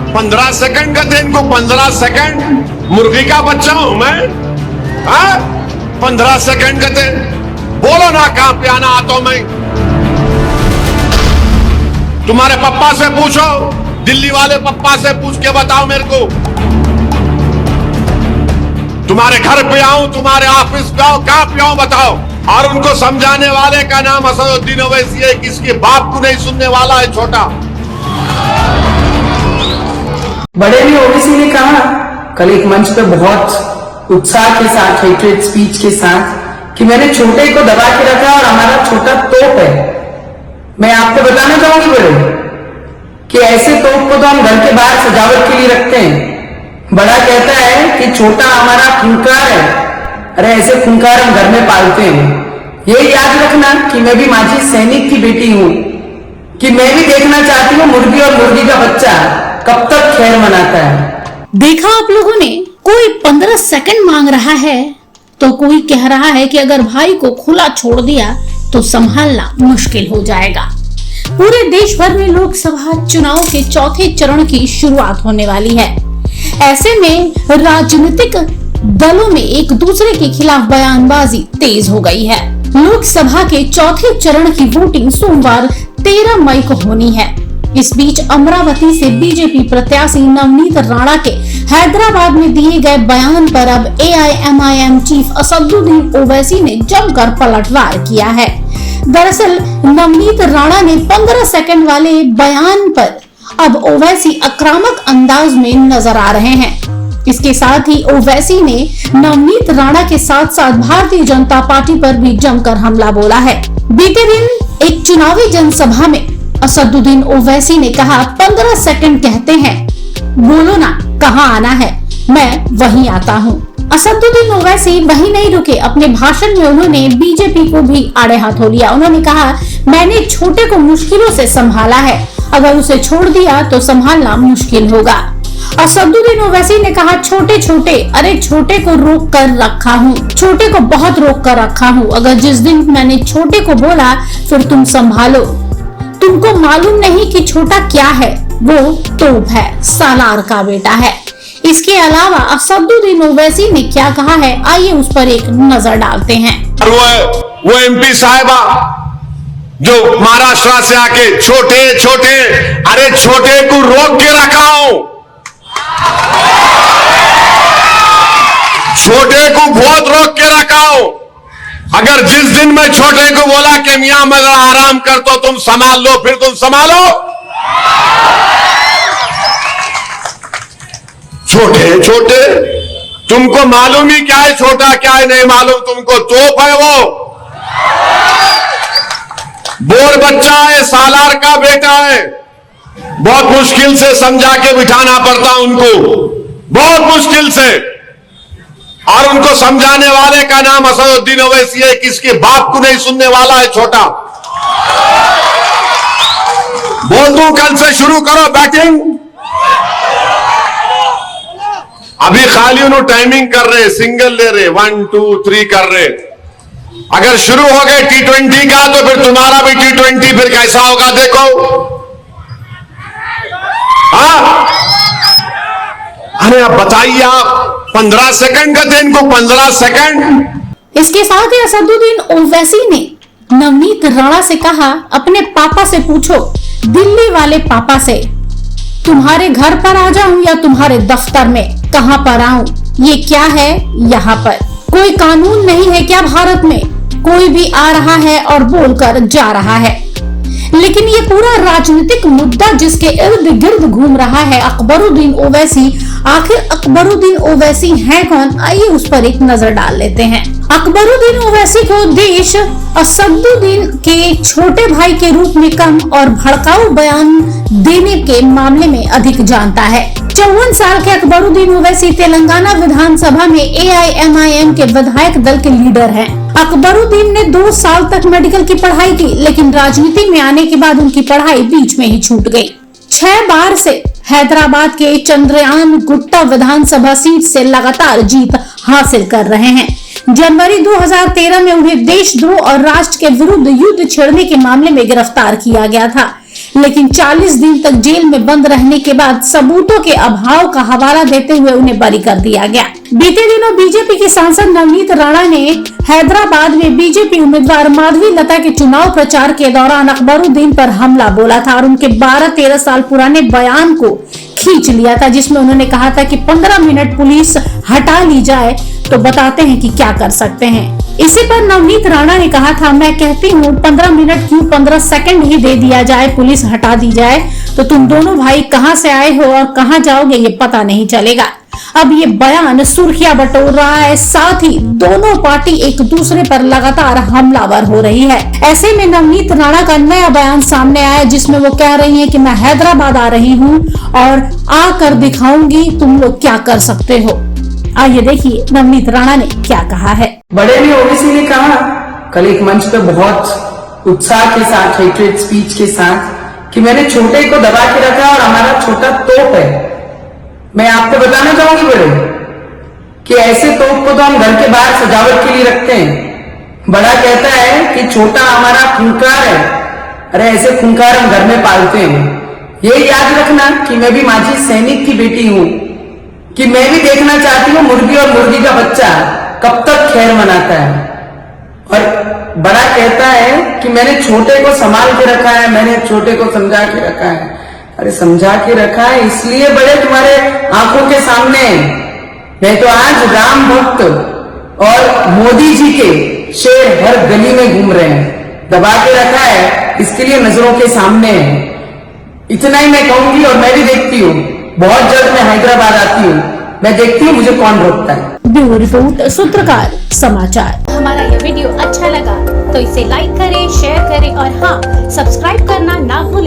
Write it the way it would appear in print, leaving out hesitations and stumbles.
15 second का थे इनको, 15 सेकंड। मुर्गी का बच्चा हूं मैं? 15 सेकंड का थे। बोलो ना कहां पे आना आता हूं मैं। तुम्हारे पप्पा से पूछो, दिल्ली वाले पप्पा से पूछ के बताओ मेरे को। तुम्हारे घर पे आऊं, तुम्हारे ऑफिस पे आऊं, कहां पे आऊं बताओ। और उनको समझाने वाले का नाम असदुद्दीन ओवैसी है, किसके बाप को नहीं सुनने वाला है छोटा। बड़े भी ओवैसी ने कहा कल एक मंच पे बहुत उत्साह के साथ, हेट्रेड स्पीच के साथ, कि मैंने छोटे को दबा के रखा और हमारा छोटा तोप है। मैं आपको बताना चाहूंगी बड़े कि ऐसे तोप को तो हम घर के बाहर सजावट के लिए रखते हैं। बड़ा कहता है कि छोटा हमारा खूंखार है। अरे ऐसे खूंखार हम घर में पालते हैं। ये याद रखना कि मैं भी माजी सैनिक की बेटी हूं, कि मैं भी देखना चाहती हूँ मुर्गी और मुर्गी का बच्चा कब तक खैर मनाता है। देखा आप लोगों ने, कोई 15 सेकंड मांग रहा है तो कोई कह रहा है कि अगर भाई को खुला छोड़ दिया तो संभालना मुश्किल हो जाएगा। पूरे देश भर में लोकसभा चुनाव के चौथे चरण की शुरुआत होने वाली है। ऐसे में राजनीतिक दलों में एक दूसरे के खिलाफ बयानबाजी तेज हो गई है। लोकसभा के चौथे चरण की वोटिंग सोमवार 13 मई को होनी है। इस बीच अमरावती से बीजेपी प्रत्याशी नवनीत राणा के हैदराबाद में दिए गए बयान पर अब AIMIM चीफ असदुद्दीन ओवैसी ने जमकर पलटवार किया है। दरअसल नवनीत राणा ने 15 सेकंड वाले बयान पर अब ओवैसी आक्रामक अंदाज में नजर आ रहे हैं। इसके साथ ही ओवैसी ने नवनीत राणा के साथ साथ भारतीय जनता पार्टी पर भी जमकर हमला बोला है। बीते दिन एक चुनावी जनसभा में असदुद्दीन ओवैसी ने कहा, 15 सेकंड कहते हैं, बोलो ना कहां आना है, मैं वहीं आता हूं। असदुद्दीन ओवैसी वहीं नहीं रुके। अपने भाषण में उन्होंने बीजेपी को भी आड़े हाथों लिया। उन्होंने कहा, मैंने छोटे को मुश्किलों से संभाला है, अगर उसे छोड़ दिया तो संभालना मुश्किल होगा। असदुद्दीन ओवैसी ने कहा, छोटे छोटे, अरे छोटे को रोक कर रखा हूँ, छोटे को बहुत रोक कर रखा हूँ। अगर जिस दिन मैंने छोटे को बोला फिर तुम संभालो। तुमको मालूम नहीं कि छोटा क्या है, वो तोप है, सालार का बेटा है। इसके अलावा असदुद्दीन ओवैसी ने क्या कहा है, आइए उस पर एक नजर डालते हैं। वो MP साहिबा जो महाराष्ट्र से आके छोटे छोटे, अरे छोटे को रोक के रखा हूं, छोटे को बहुत रोक के रखा हूं। अगर जिस दिन मैं छोटे को बोला कि मियां मैं आराम कर तो तुम संभाल लो, फिर तुम संभालो। छोटे छोटे, तुमको मालूम ही क्या है छोटा क्या है नहीं मालूम तुमको। तोप है वो, बोर बच्चा है, सालार का बेटा है। बहुत मुश्किल से समझा के बिठाना पड़ता उनको, बहुत मुश्किल से। और उनको समझाने वाले का नाम असदुद्दीन ओवैसी है, किसके बाप को नहीं सुनने वाला है छोटा। बोल दूं कल से शुरू करो बैटिंग। अभी खाली उन्होंने टाइमिंग कर रहे, सिंगल ले रहे, 1 2 3 कर रहे। अगर शुरू हो गए T20 का तो फिर तुम्हारा भी T20 फिर कैसा होगा देखो। हाँ, अरे आप बताइए, आप 15 सेकंड का थे इनको, 15 सेकंड। इसके साथ ही असदुद्दीन ओवैसी ने नवनीत राणा से कहा, अपने पापा से पूछो, दिल्ली वाले पापा से, तुम्हारे घर पर आ जाऊं या तुम्हारे दफ्तर में, कहां पर आऊं, ये क्या है यहाँ पर? कोई कानून नहीं है क्या भारत में? कोई भी आ रहा है और बोलकर जा रहा है। लेकिन ये पूरा राजनीतिक मुद्दा जिसके इर्द गिर्द घूम रहा है अकबरुद्दीन ओवैसी, आखिर अकबरुद्दीन ओवैसी है कौन? आइए उस पर एक नजर डाल लेते हैं। अकबरुद्दीन ओवैसी को देश असदुद्दीन के छोटे भाई के रूप में कम और भड़काऊ बयान देने के मामले में अधिक जानता है। 54 साल के अकबरुद्दीन ओवैसी तेलंगाना विधानसभा में AIMIM के विधायक दल के लीडर हैं। अकबरुद्दीन ने 2 साल तक मेडिकल की पढ़ाई की, लेकिन राजनीति में आने के बाद उनकी पढ़ाई बीच में ही छूट गई। 6 बार से हैदराबाद के चंद्रयान गुट्टा विधानसभा सीट से लगातार जीत हासिल कर रहे हैं। जनवरी 2013 में उन्हें देशद्रोह और राष्ट्र के विरुद्ध युद्ध छेड़ने के मामले में गिरफ्तार किया गया था। लेकिन 40 दिन तक जेल में बंद रहने के बाद सबूतों के अभाव का हवाला देते हुए उन्हें बरी कर दिया गया। बीते दिनों बीजेपी के सांसद नवनीत राणा ने हैदराबाद में बीजेपी उम्मीदवार माधवी लता के चुनाव प्रचार के दौरान अकबरुद्दीन पर हमला बोला था और उनके 12-13 साल पुराने बयान को खींच लिया था, जिसमें उन्होंने कहा था कि 15 मिनट पुलिस हटा ली जाए तो बताते हैं कि क्या कर सकते हैं। इसी पर नवनीत राणा ने कहा था, मैं कहती हूँ 15 मिनट क्यों 15 सेकंड ही दे दिया जाए, पुलिस हटा दी जाए तो तुम दोनों भाई कहां से आए हो और कहां जाओगे ये पता नहीं चलेगा। अब ये बयान सुर्खियां बटोर रहा है, साथ ही दोनों पार्टी एक दूसरे पर लगातार हमलावर हो रही है। ऐसे में नवनीत राणा का नया बयान सामने आया जिसमें वो कह रही हैं कि मैं हैदराबाद आ रही हूँ और आकर दिखाऊंगी तुम लोग क्या कर सकते हो। आइए देखिए नवनीत राणा ने क्या कहा है। बड़े भी ओवैसी ने कहा कल एक मंच पे बहुत उत्साह के साथ, हेट्रेड स्पीच के साथ, कि मैंने छोटे को दबा के रखा और हमारा छोटा तोप है। मैं आपको बताना चाहूंगी बड़े कि ऐसे तोप को तो हम घर के बाहर सजावट के लिए रखते हैं। बड़ा कहता है कि छोटा हमारा खूंखार है, अरे ऐसे खूंखार हम घर में पालते हैं। ये याद रखना कि मैं भी माजी सैनिक की बेटी हूं, कि मैं भी देखना चाहती हूँ मुर्गी और मुर्गी का बच्चा कब तक खैर मनाता है। और बड़ा कहता है कि मैंने छोटे को संभाल के रखा है, मैंने छोटे को समझा के रखा है। अरे समझा के रखा है इसलिए बड़े तुम्हारे आंखों के सामने, नहीं तो आज राम भक्त और मोदी जी के शेर हर गली में घूम रहे हैं। दबा के रखा है इसके लिए नजरों के सामने है। इतना ही मैं कहूंगी और मैं भी देखती हूँ, बहुत जल्द मैं हैदराबाद आती हूँ, मैं देखती हूँ मुझे कौन रोकता है। ब्यूरो रिपोर्ट, सूत्रकार समाचार। हमारा यह वीडियो अच्छा लगा तो इसे लाइक करें, शेयर करें और हाँ, सब्सक्राइब करना ना भूलें।